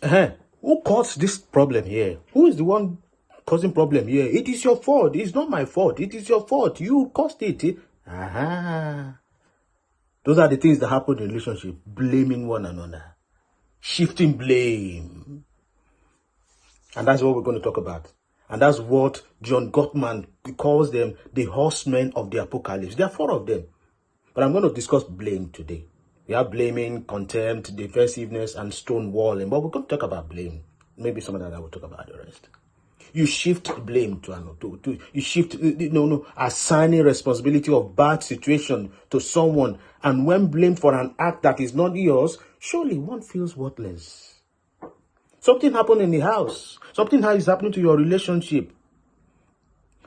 Who caused this problem here? Who is the one causing problem here? It is your fault. It's not my fault. It is your fault. You caused it. Those are the things that happen in relationship. Blaming one another. Shifting blame. And that's what we're going to talk about. And that's what John Gottman calls them, the horsemen of the apocalypse. There are 4 of them. But I'm going to discuss blame today. We have blaming, contempt, defensiveness, and stonewalling. But we're going to talk about blame. Maybe some of that I will talk about the rest. You shift blame to another. You shift, assigning responsibility of bad situation to someone. And when blamed for an act that is not yours, surely one feels worthless. Something happened in the house. Something is happening to your relationship.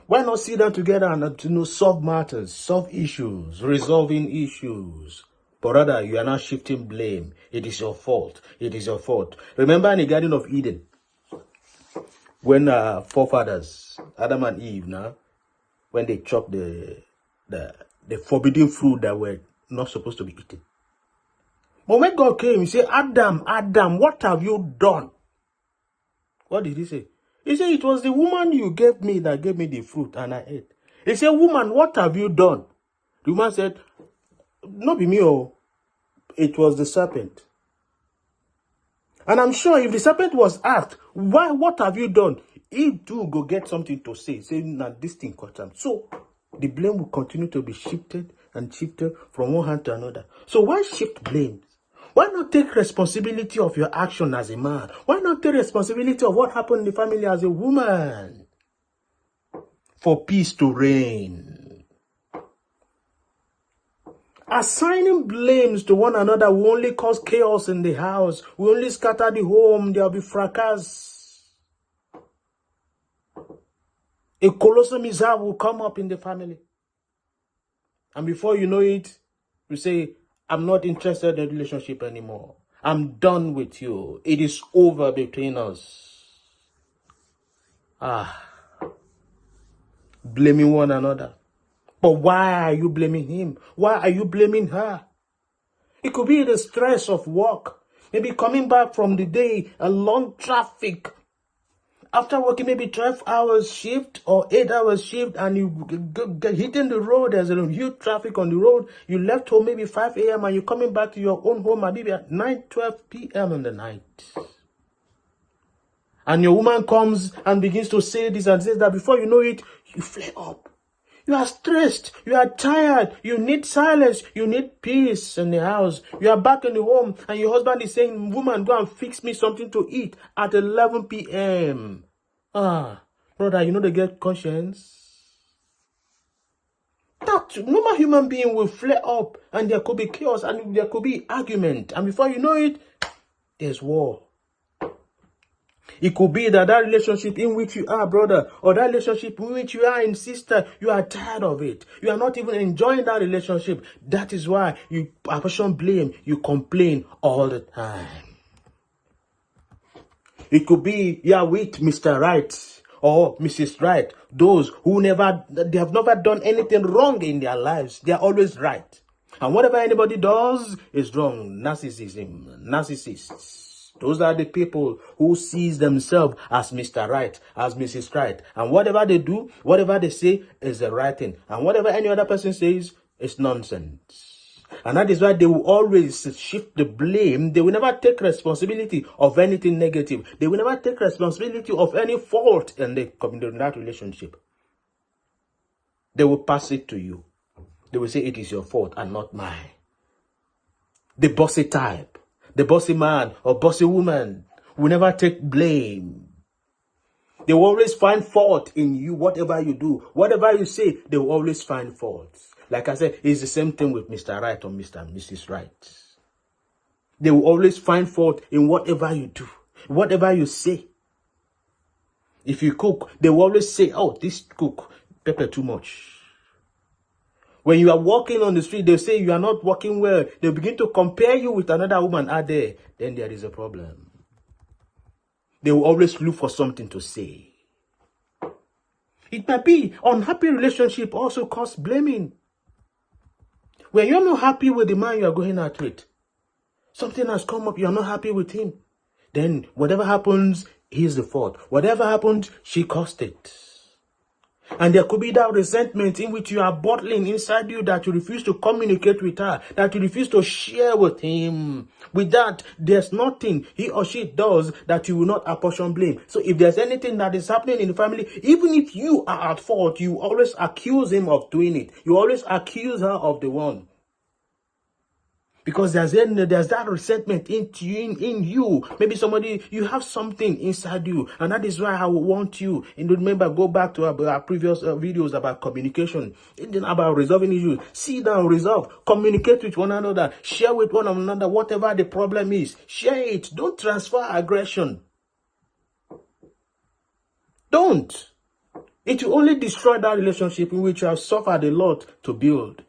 Why not sit down together and solve matters, solve issues, resolving issues? But rather, you are now shifting blame. It is your fault. It is your fault. Remember in the Garden of Eden, when forefathers, Adam and Eve, when they chopped the forbidden fruit that were not supposed to be eaten. But when God came, he said, Adam, what have you done? What did he say? He said, it was the woman you gave me that gave me the fruit and I ate. He said, woman, what have you done? The woman said, not be me, it was the serpent. And I'm sure if the serpent was asked, what have you done? He too go get something to say, saying that this thing caught him. So the blame will continue to be shifted and shifted from one hand to another. So why shift blames? Why not take responsibility of your action as a man? Why not take responsibility of what happened in the family as a woman? For peace to reign. Assigning blames to one another will only cause chaos in the house. Will only scatter the home. There will be fracas. A colossal mishap will come up in the family. And before you know it, you say, I'm not interested in a relationship anymore. I'm done with you. It is over between us. Blaming one another. But why are you blaming him? Why are you blaming her? It could be the stress of work. Maybe coming back from the day, a long traffic. After working maybe 12 hours shift or 8 hours shift and you get hitting the road, there's a huge traffic on the road. You left home maybe 5 a.m. and you're coming back to your own home maybe at 12 p.m. in the night. And your woman comes and begins to say this and says that. Before you know it, you flare up. You are stressed. You are tired. You need silence. You need peace in the house. You are back in the home and your husband is saying, woman, go and fix me something to eat at 11 p.m. Brother, they get conscience. That normal human being will flare up and there could be chaos and there could be argument. And before you know it, there's war. It could be that relationship in which you are, brother, or that relationship in which you are in sister, you are tired of it. You are not even enjoying that relationship. That is why you apportion blame. You complain all the time. It could be you are with Mr. Right or Mrs. Right. Those who they have never done anything wrong in their lives. They are always right. And whatever anybody does is wrong. Narcissists. Those are the people who sees themselves as Mr. Right, as Mrs. Right. And whatever they do, whatever they say is the right thing. And whatever any other person says is nonsense. And that is why they will always shift the blame. They will never take responsibility of anything negative. They will never take responsibility of any fault in that relationship. They will pass it to you. They will say it is your fault and not mine. The bossy type. The bossy man or bossy woman will never take blame. They will always find fault in you, whatever you do. Whatever you say, they will always find fault. Like I said, it's the same thing with Mr. Right or Mr. and Mrs. Right. They will always find fault in whatever you do, whatever you say. If you cook, they will always say, oh, this cook, pepper too much. When you are walking on the street, they say you are not walking well. They begin to compare you with another woman out there. Then there is a problem. They will always look for something to say. It might be unhappy relationship also cause blaming. When you're not happy with the man you are going out with, something has come up, you're not happy with him. then whatever happens, he's the fault. Whatever happened, she caused it. And there could be that resentment in which you are bottling inside you, that you refuse to communicate with her, that you refuse to share with him. With that, there's nothing he or she does that you will not apportion blame. So if there's anything that is happening in the family, even if you are at fault, you always accuse him of doing it. You always accuse her of the one. Because there's that resentment in you. Maybe somebody, you have something inside you. And that is why I want you. And remember, go back to our previous videos about communication. About resolving issues. Sit down, resolve. Communicate with one another. Share with one another whatever the problem is. Share it. Don't transfer aggression. Don't. It will only destroy that relationship in which you have suffered a lot to build,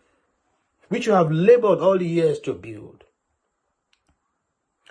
which you have labored all the years to build.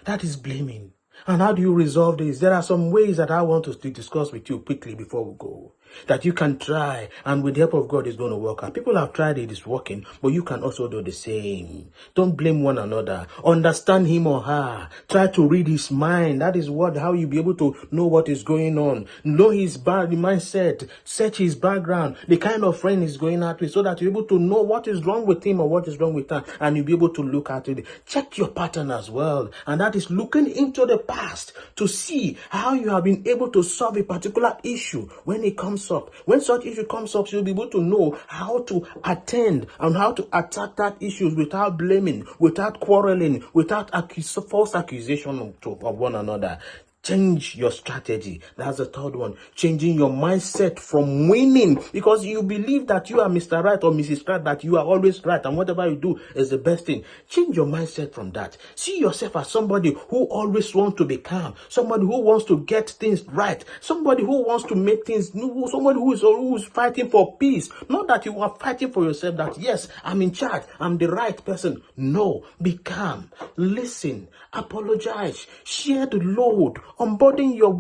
That is blaming. And how do you resolve this? There are some ways that I want to discuss with you quickly before we go, that you can try, and with the help of God, it's going to work out. People have tried it, it's working, but you can also do the same. Don't blame one another. Understand him or her. Try to read his mind. That is how you'll be able to know what is going on. Know his mindset. Search his background, the kind of friend he's going out with, so that you're able to know what is wrong with him or what is wrong with her, and you'll be able to look at it. Check your pattern as well, and that is looking into the past to see how you have been able to solve a particular issue when it comes up. When such issue comes up, you'll be able to know how to attend and how to attack that issue without blaming, without quarreling, without false accusation of one another. Change your strategy. That's the third one. Changing your mindset from winning, because you believe that you are Mr. Right or Mrs. Right, that you are always right and whatever you do is the best thing. Change your mindset from that. See yourself as somebody who always wants to be calm, somebody who wants to get things right, somebody who wants to make things new, somebody who is fighting for peace. Not that you are fighting for yourself, that yes, I'm in charge, I'm the right person. No, be calm, listen, apologize, share the load, unburden your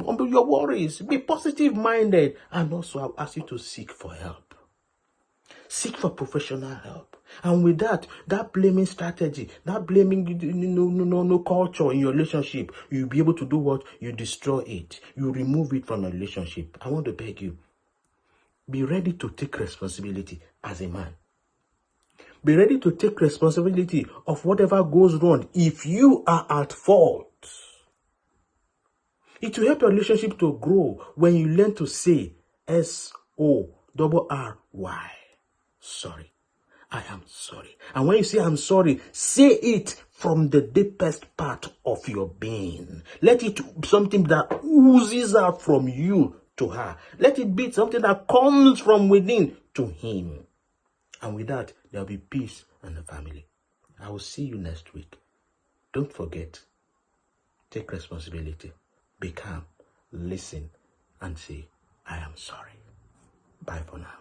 worries, be positive minded, and also I'll ask you to seek for help. Seek for professional help. And with that blaming strategy, that blaming no culture in your relationship, you'll be able to do what? You destroy it. You remove it from a relationship. I want to beg you, be ready to take responsibility as a man. Be ready to take responsibility of whatever goes wrong if you are at fault. It will help your relationship to grow when you learn to say SORRY. Sorry. I am sorry. And when you say I'm sorry, say it from the deepest part of your being. Let it be something that oozes out from you to her. Let it be something that comes from within to him. And with that, there will be peace in the family. I will see you next week. Don't forget, take responsibility. Be calm, listen, and say, I am sorry. Bye for now.